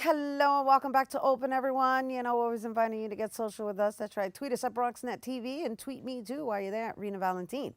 Hello, and welcome back to Open, everyone. You know, always inviting you to get social with us. That's right. Tweet us at BronxNet TV and tweet me too while you're there at Rhina Valentin.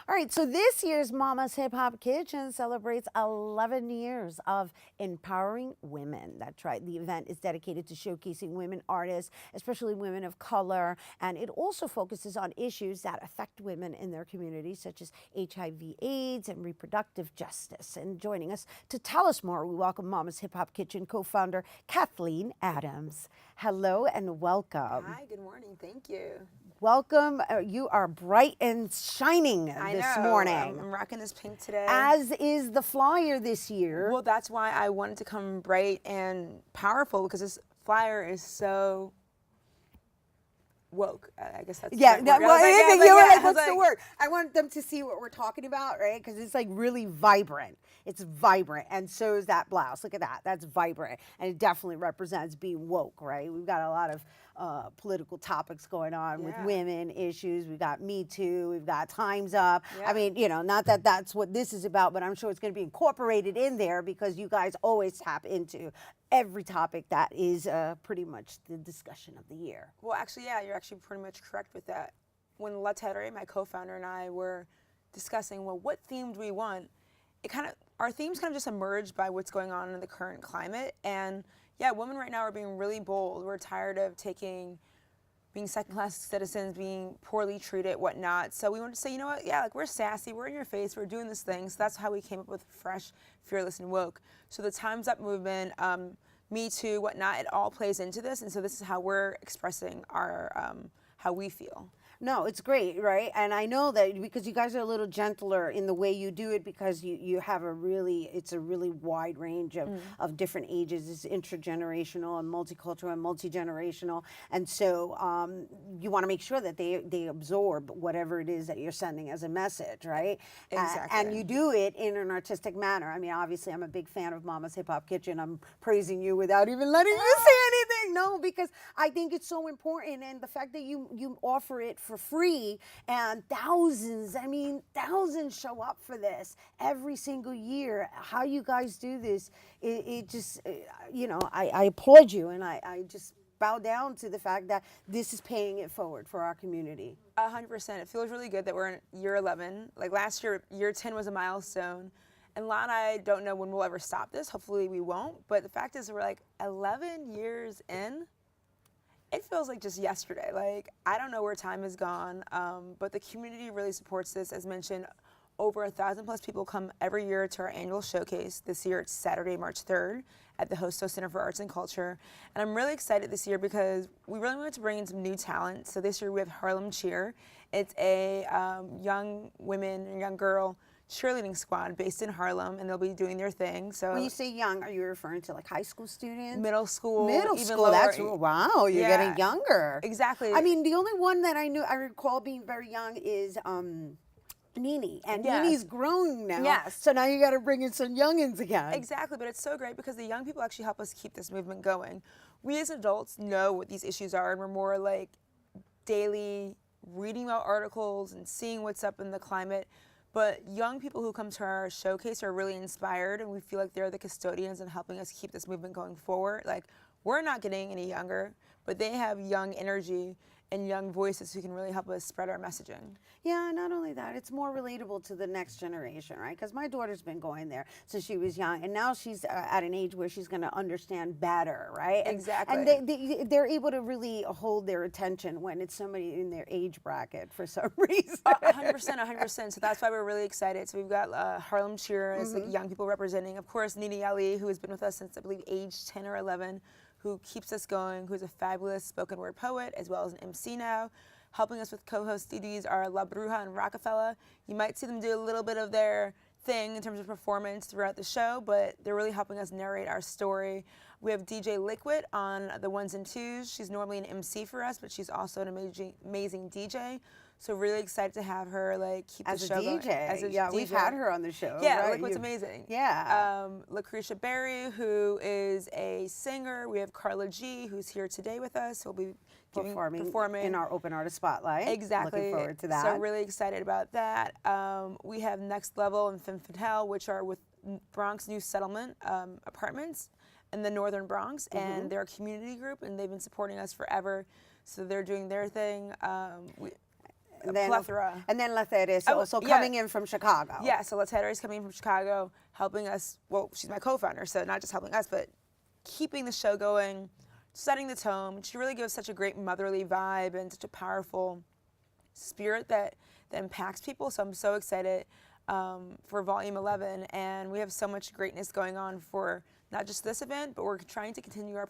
All right, so this year's Mama's Hip Hop Kitchen celebrates 11 years of empowering women. That's right. The event is dedicated to showcasing women artists, especially women of color, and it also focuses on issues that affect women in their communities, such as HIV/AIDS and reproductive justice. And joining us to tell us more, we welcome Mama's Hip Hop Kitchen co-founder Kathleen Adams. Hello and welcome. Hi, good morning. Thank you. Welcome. You are bright and shining this morning. I'm rocking this pink today. As is the flyer this year. Well, that's why I wanted to come bright and powerful, because this flyer is so woke. I guess that's yeah. the No, right word. well, what's the word? I want them to see what we're talking about, right? Because it's like really vibrant. It's vibrant, and so is that blouse. Look at that. That's vibrant, and it definitely represents being woke, right? We've got a lot of political topics going on with women issues. We've got Me Too. We've got Time's Up. I mean, you know, not that that's what this is about, but I'm sure it's going to be incorporated in there because you guys always tap into every topic that is pretty much the discussion of the year. Well, actually, yeah, you're actually pretty much correct with that. When Latere, my co-founder, and I were discussing, well, what theme do we want? Our themes kind of just emerged by what's going on in the current climate. And yeah, women right now are being really bold. We're tired of being second-class citizens, being poorly treated, whatnot. So we wanted to say, you know what, yeah, like we're sassy, we're in your face, we're doing this thing. So that's how we came up with Fresh, Fearless, and Woke. So the Time's Up movement, Me Too, whatnot, it all plays into this. And so this is how we're expressing our, how we feel. No, it's great, right? And I know that because you guys are a little gentler in the way you do it, because you have it's a really wide range of different ages. It's intergenerational and multicultural and multi-generational. And so you want to make sure that they absorb whatever it is that you're sending as a message, right? Exactly. And you do it in an artistic manner. I mean, obviously, I'm a big fan of Mama's Hip Hop Kitchen. I'm praising you without even letting you say anything. No, because I think it's so important. And the fact that you offer it for free, and thousands show up for this every single year. How you guys do this, it just, you know, I applaud you, and I just bow down to the fact that this is paying it forward for our community. 100%. It feels really good that we're in year 11. Like last year, year 10 was a milestone. And Lana and I don't know when we'll ever stop this. Hopefully we won't. But the fact is, we're like 11 years in. It feels like just yesterday. Like, I don't know where time has gone, but the community really supports this. As mentioned, over 1,000+ people come every year to our annual showcase. This year it's Saturday, March 3rd at the Hosto Center for Arts and Culture. And I'm really excited this year because we really wanted to bring in some new talent. So this year we have Harlem Cheer. It's a young girl cheerleading squad based in Harlem, and they'll be doing their thing. So when you say young, are you referring to like high school students? Middle school. Middle school, lower. That's, wow, you're getting younger. Exactly. I mean, the only one that I recall being very young is Nene, and Nene's grown now. Yes. So now you got to bring in some youngins again. Exactly, but it's so great because the young people actually help us keep this movement going. We as adults know what these issues are, and we're more like daily reading about articles and seeing what's up in the climate. But young people who come to our showcase are really inspired, and we feel like they're the custodians in helping us keep this movement going forward. Like, we're not getting any younger, but they have young energy and young voices who can really help us spread our messaging. Yeah, not only that, it's more relatable to the next generation, right? Because my daughter's been going there since she was young, and now she's at an age where she's going to understand better, right? Exactly. And they're able to really hold their attention when it's somebody in their age bracket for some reason. 100%. So that's why we're really excited. So we've got Harlem Cheer as like young people representing. Of course, Nene Ali, who has been with us since I believe age 10 or 11. Who keeps us going, who's a fabulous spoken word poet, as well as an MC now. Helping us with co-host duties are La Bruja and Rockefeller. You might see them do a little bit of their thing in terms of performance throughout the show, but they're really helping us narrate our story. We have DJ Liquid on the ones and twos. She's normally an MC for us, but she's also an amazing DJ. So really excited to have her like keep the show going. As a DJ. We've had her on the show. Yeah, right? Liquid's amazing. Yeah. Lucretia Berry, who is a singer. We have Carla G, who's here today with us. Who'll be performing in our Open Artist Spotlight. Exactly. Looking forward to that. So really excited about that. We have Next Level and Femme Fatale, which are with Bronx New Settlement Apartments. in the Northern Bronx, and they're a community group, and they've been supporting us forever. So they're doing their thing. Plethora. And then Lethere is also coming in from Chicago. Yeah, so Lethere is coming from Chicago, helping us. Well, she's my co-founder, so not just helping us, but keeping the show going, setting the tone. She really gives such a great motherly vibe and such a powerful spirit that impacts people. So I'm so excited for Volume 11, and we have so much greatness going on for not just this event, but we're trying to continue our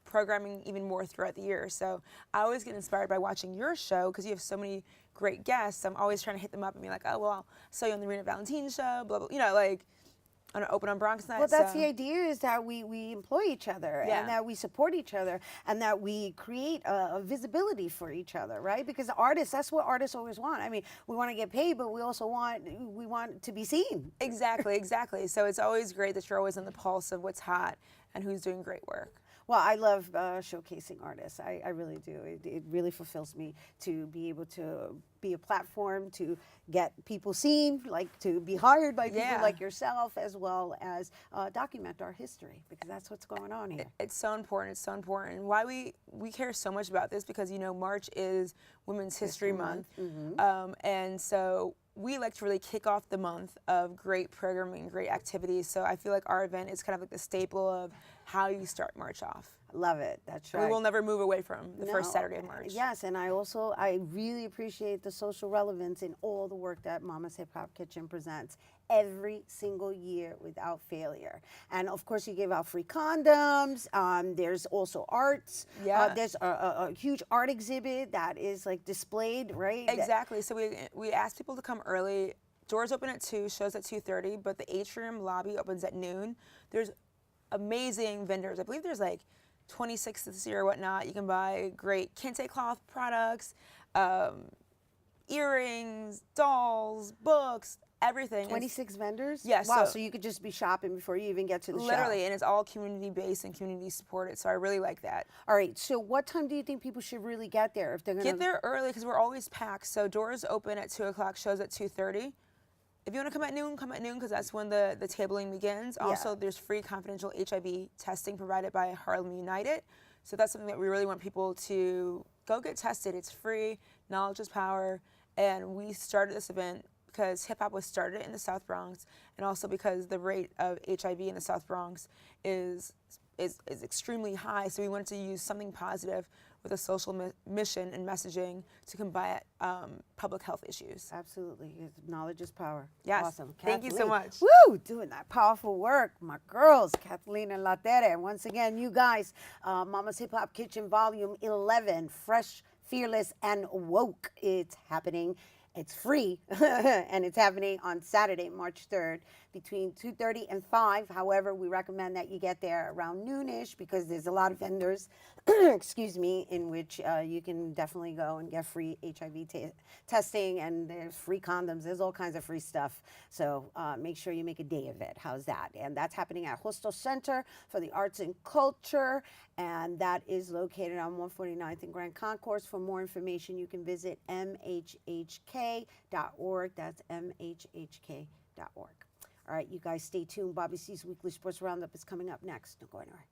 programming even more throughout the year. So I always get inspired by watching your show because you have so many great guests. I'm always trying to hit them up and be like, oh, well, I saw you on the Rhina Valentin show, blah, blah, you know, like on Open on Bronx night. Well, that's the idea, is that we employ each other and that we support each other and that we create a visibility for each other, right? Because artists, that's what artists always want. I mean, we want to get paid, but we also want to be seen. Exactly, exactly. So it's always great that you're always on the pulse of what's hot and who's doing great work. Well, I love showcasing artists. I really do. It really fulfills me to be able to be a platform to get people seen, like to be hired by people like yourself, as well as document our history, because that's what's going on here. It's so important. It's so important. And why we care so much about this, because, you know, March is Women's History Month. And so we like to really kick off the month of great programming, great activities. So I feel like our event is kind of like the staple of how you start March off. Love it. That's right. We will never move away from the first Saturday of March. Yes, and I really appreciate the social relevance in all the work that Mama's Hip Hop Kitchen presents every single year without failure. And of course, you give out free condoms. There's also arts. Yeah. There's a huge art exhibit that is like displayed, right? Exactly. So we ask people to come early. Doors open at 2, shows at 2:30, but the atrium lobby opens at noon. There's amazing vendors. I believe there's like 26 this year or whatnot. You can buy great kente cloth products, earrings, dolls, books, everything. 26 vendors? Yes. Wow, so you could just be shopping before you even get to the show. Literally, and it's all community-based and community-supported, so I really like that. All right, so what time do you think people should really get there if they're going to... Get there early, because we're always packed. So doors open at 2 o'clock, shows at 2:30. If you want to come at noon, because that's when the tabling begins. Also, there's free confidential HIV testing provided by Harlem United. So that's something that we really want people to go get tested. It's free, knowledge is power, and we started this event because hip-hop was started in the South Bronx, and also because the rate of HIV in the South Bronx is extremely high. So we wanted to use something positive with a social mission and messaging to combat public health issues. Absolutely. Knowledge is power. Yes. Awesome. Thank you so much. Woo! Doing that powerful work. My girls, Kathleen and Lethere. And once again, you guys, Mama's Hip Hop Kitchen Volume 11, Fresh, Fearless, and Woke. It's happening. It's free, and it's happening on Saturday, March 3rd, between 2:30 and 5. However, we recommend that you get there around noonish because there's a lot of vendors, excuse me, in which you can definitely go and get free HIV testing, and there's free condoms. There's all kinds of free stuff. So make sure you make a day of it. How's that? And that's happening at Hostel Center for the Arts and Culture, and that is located on 149th and Grand Concourse. For more information, you can visit mhhk.org. That's mhhk.org. All right, you guys stay tuned. Bobby C's Weekly Sports Roundup is coming up next. Don't go anywhere.